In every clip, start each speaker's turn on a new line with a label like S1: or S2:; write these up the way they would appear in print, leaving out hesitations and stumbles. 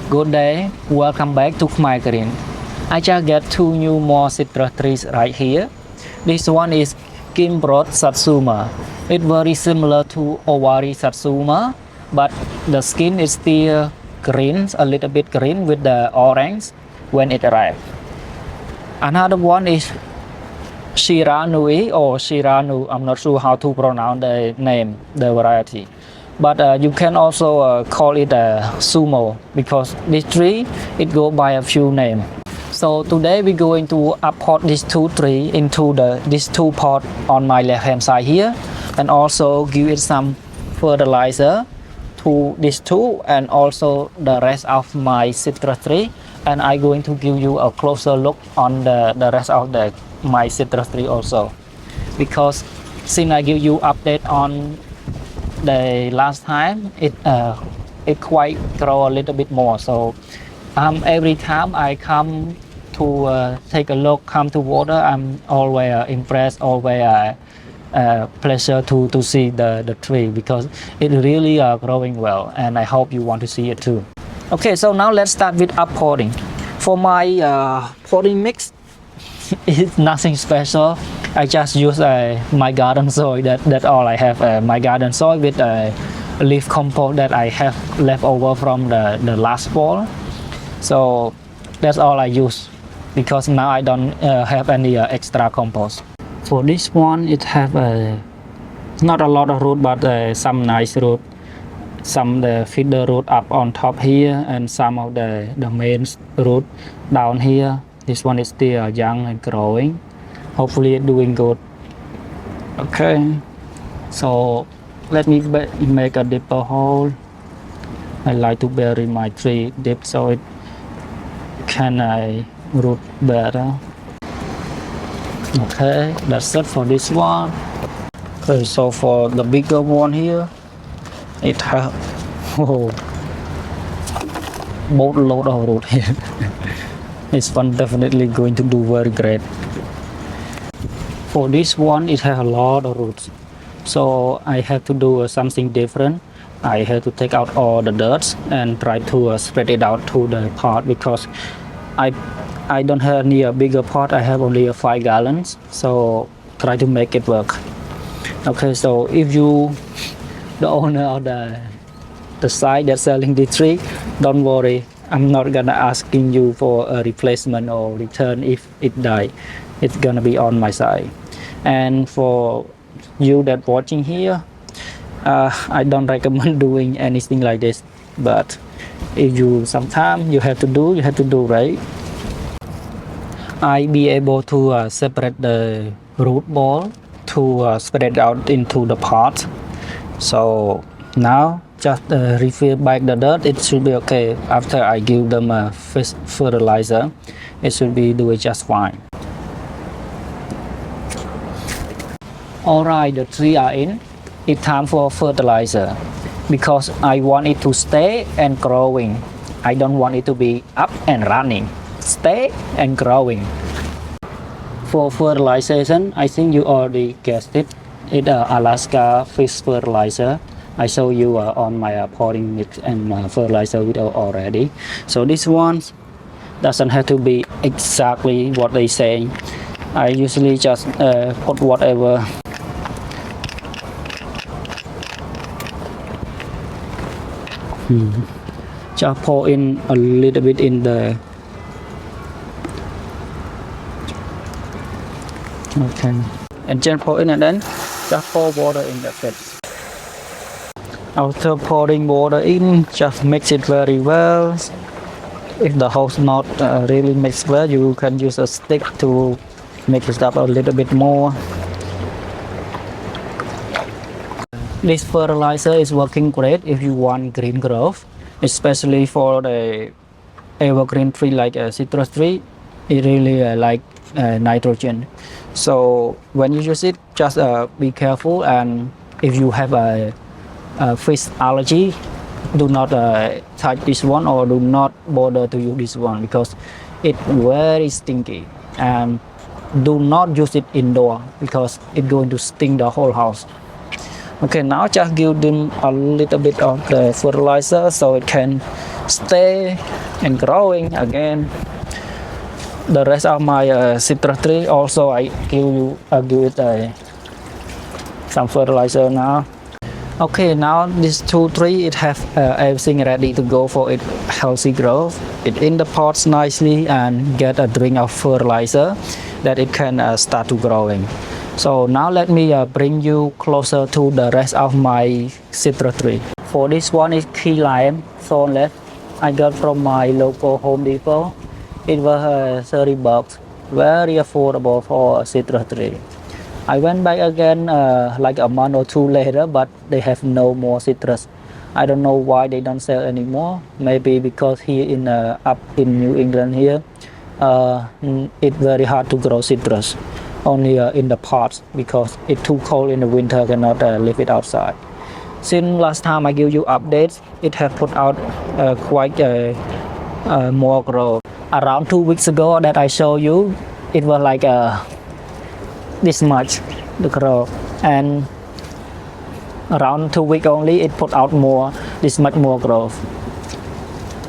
S1: Good day, welcome back to my green. I just get two new more citrus trees right here. This one is Kimbrough Satsuma. It's very similar to Owari Satsuma, but the skin is still green, a little bit green with the orange when it arrives. Another one is Shiranui or Shiranu. I'm not sure how to pronounce the name, the variety. But you can also call it a sumo because this tree it go by a few names. So today we're going to uppot these two trees into these two pot on my left hand side here, and also give it some fertilizer to these two and also the rest of my citrus tree. And I'm going to give you a closer look on the rest of my citrus tree also, because since I give you update on the last time, it quite grow a little bit more. So every time I come to take a look, come to water, I'm always impressed, always pleasure to see the tree because it really growing well, and I hope you want to see it too. Okay, so now let's start with uppotting. For my potting mix, it's nothing special. I just use my garden soil. That's all I have. My garden soil with leaf compost that I have left over from the last fall. So that's all I use because now I don't have any extra compost. For this one, it have not a lot of root, but some nice root. Some the feeder root up on top here, and some of the main root down here. This one is still young and growing. Hopefully it's doing good. Okay, so let me make a deeper hole. I like to bury my tree deep so it can root better. Okay, that's it for this one. Okay, so for the bigger one here, it has boatload of root here. This one definitely going to do very great. For this one, it has a lot of roots, so I have to do something different. I have to take out all the dirt and try to spread it out to the pot because I don't have any bigger pot. I have only 5 gallons, so try to make it work. Okay, so if you the owner of the site that's selling the tree, don't worry, I'm not gonna asking you for a replacement or return if it die. It's gonna be on my side. And for you that watching here, I don't recommend doing anything like this, but if you sometimes you have to do, right? I be able to separate the root ball to spread it out into the pot. So now just refill back the dirt. It should be okay. After I give them a fertilizer, it should be doing just fine. Alright, the trees are in. It's time for fertilizer because I want it to stay and growing. I don't want it to be up and running. Stay and growing. For fertilization, I think you already guessed it. It's Alaska fish fertilizer. I show you on my potting mix and fertilizer video already. So this one doesn't have to be exactly what they say. I usually just put whatever. Just pour in a little bit in the. Okay, and just pour in and then just pour water in the pit. After pouring water in, just mix it very well. If the hole's not really mixed well, you can use a stick to mix it up a little bit more. This fertilizer is working great if you want green growth, especially for the evergreen tree like a citrus tree. It really like nitrogen. So when you use it, just be careful, and if you have a fish allergy, do not touch this one or do not bother to use this one because it's very stinky, and do not use it indoor because it's going to stink the whole house. Okay, now just give them a little bit of the fertilizer so it can stay and growing again. The rest of my citrus tree also I give it some fertilizer now. Okay, now these 2 trees it have everything ready to go for its healthy growth. It in the pots nicely and get a drink of fertilizer that it can start to growing. So now let me bring you closer to the rest of my citrus tree. For this one is key lime thornlet. I got from my local Home Depot. It was 30 bucks, very affordable for a citrus tree. I went back again like a month or 2 later, but they have no more citrus. I don't know why they don't sell anymore. Maybe because here in up in New England here, it's very hard to grow citrus. Only in the pots because it's too cold in the winter, cannot leave it outside. Since last time I give you updates, it has put out quite more growth. Around 2 weeks ago that I show you, it was like this much the growth, and around 2 weeks only it put out this much more growth.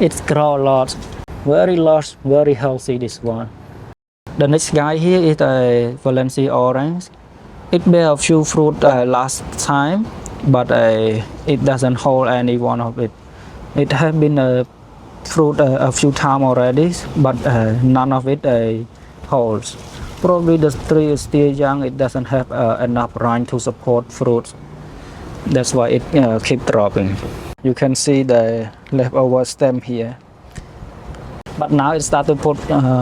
S1: It's grow a lot, very large, very healthy, this one. The next guy here is a Valencia Orange. It bear a few fruit last time, but it doesn't hold any one of it. It has been a fruit a few times already, but none of it holds. Probably the tree is still young, it doesn't have enough branch to support fruits. That's why it keep dropping. You can see the leftover stem here. But now it started to put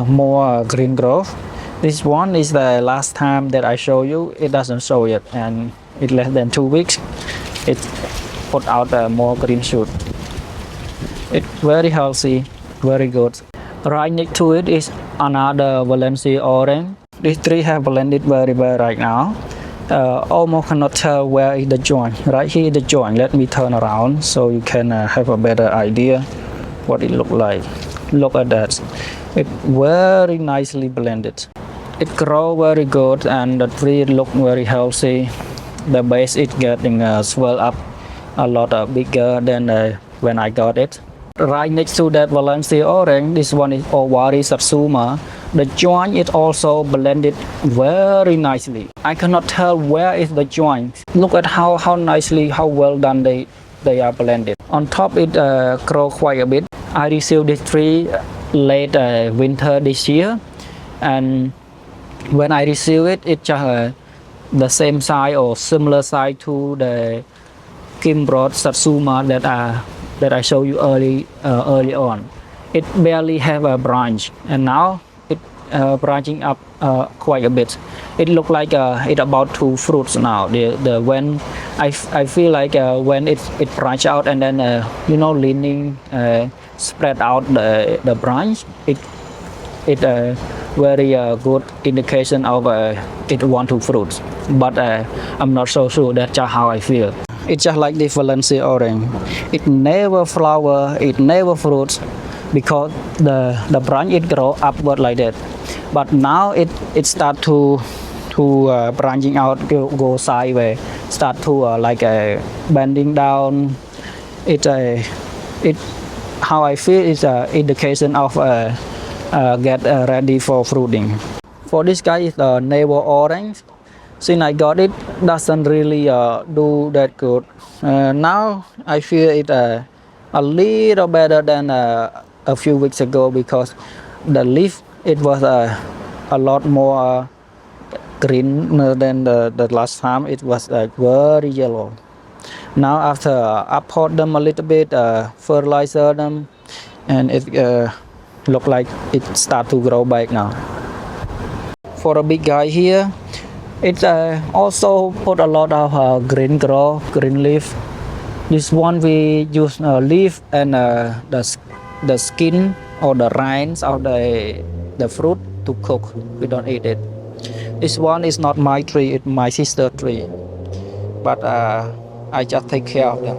S1: more green growth. This one is the last time that I show you, it doesn't show yet, and in less than 2 weeks, it put out more green shoot. It's very healthy, very good. Right next to it is another Valencia Orange. These three have blended very well right now. Almost cannot tell where is the joint. Right here is the joint. Let me turn around so you can have a better idea what it look like. Look at that. It's very nicely blended. It grow very good and the tree look very healthy. The base is getting swell up a lot bigger than when I got it. Right next to that Valencia Orange, this one is Shiranui Satsuma. The joint is also blended very nicely. I cannot tell where is the joint. Look at how nicely, how well done they are blended. On top it grow quite a bit. I received this tree late winter this year, and when I received it, it's just the same size or similar size to the Kimbrough Satsuma that I showed you early on. It barely have a branch, and now it branching up quite a bit. It look like it about to fruits now. When I feel like when it branch out and then leaning spread out the branch, it very good indication of it want to fruits. But I'm not so sure. That's just how I feel. It's just like the Valencia Orange. It never flower, it never fruits, because the branch it grow upward like that. But now it start to branching out, go sideways, start to like bending down. It how I feel is an indication of get ready for fruiting. For this guy is the navel orange. Since I got it, doesn't really do that good. Now I feel it a little better than a few weeks ago, because the leaf it was a lot more green than the last time. It was very yellow. Now after upport them a little bit, fertilizer them, and it look like it start to grow back now. For a big guy here, it also put a lot of green growth, green leaf. This one we use leaf and the skin or the rinds of the fruit to cook. We don't eat it. This one is not my tree, it's my sister's tree, but I just take care of them.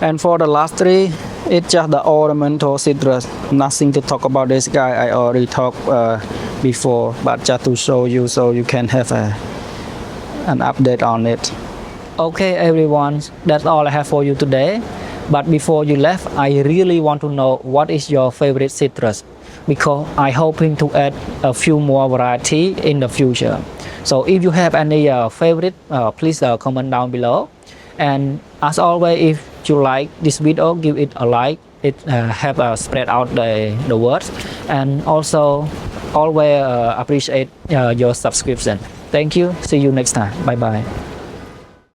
S1: And for the last tree, it's just the ornamental citrus. Nothing to talk about this guy. I already talked before, but just to show you so you can have an update on it. Okay everyone, that's all I have for you today. But before you left, I really want to know what is your favorite citrus, because I hoping to add a few more variety in the future. So if you have any favorite, please comment down below. And as always, if you like this video, give it a like. It help spread out the words, and also always appreciate your subscription. Thank you. See you next time. Bye bye.